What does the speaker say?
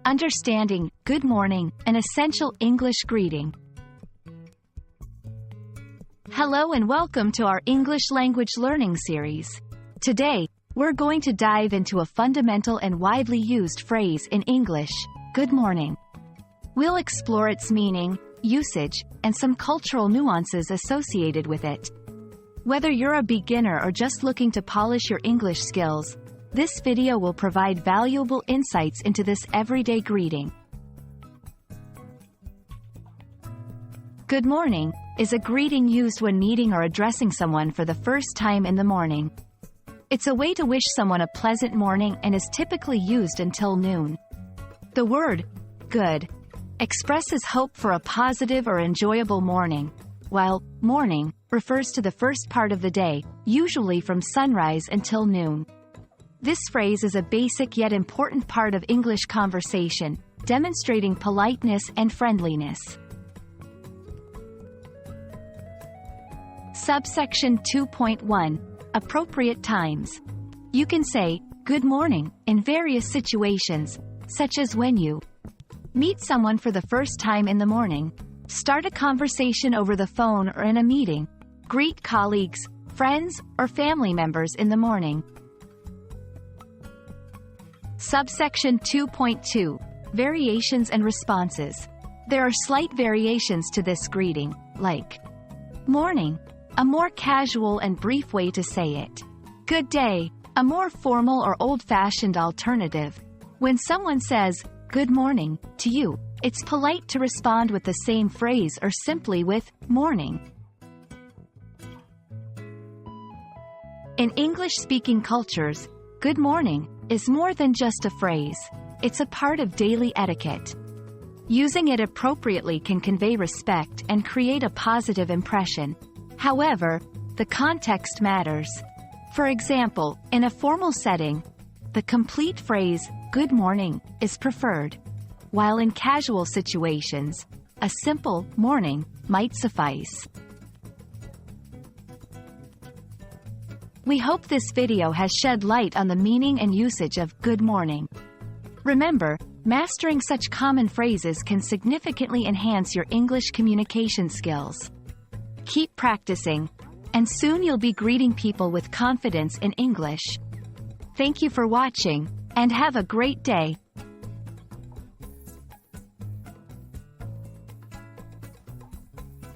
Understanding good morning, an essential English greeting. Hello and welcome to our English language learning series. Today, we're going to dive into a fundamental and widely used phrase in English, good morning. We'll explore its meaning, usage, and some cultural nuances associated with it. Whether you're a beginner or just looking to polish your English skills, this video will provide valuable insights into this everyday greeting. Good morning is a greeting used when meeting or addressing someone for the first time in the morning. It's a way to wish someone a pleasant morning and is typically used until noon. The word good expresses hope for a positive or enjoyable morning, while morning refers to the first part of the day, usually from sunrise until noon. This phrase is a basic yet important part of English conversation, demonstrating politeness and friendliness. Subsection 2.1 Appropriate times. You can say, good morning, in various situations, such as when you meet someone for the first time in the morning, start a conversation over the phone or in a meeting, greet colleagues, friends, or family members in the morning. Subsection 2.2 Variations and responses. There are slight variations to this greeting, like morning, a more casual and brief way to say it. Good day, a more formal or old-fashioned alternative. When someone says, good morning, to you, it's polite to respond with the same phrase or simply with, morning. In English-speaking cultures, good morning is more than just a phrase. It's a part of daily etiquette. Using it appropriately can convey respect and create a positive impression. However, the context matters. For example, in a formal setting, the complete phrase, good morning, is preferred, while in casual situations, a simple morning might suffice. We hope this video has shed light on the meaning and usage of good morning. Remember, mastering such common phrases can significantly enhance your English communication skills. Keep practicing, and soon you'll be greeting people with confidence in English. Thank you for watching, and have a great day.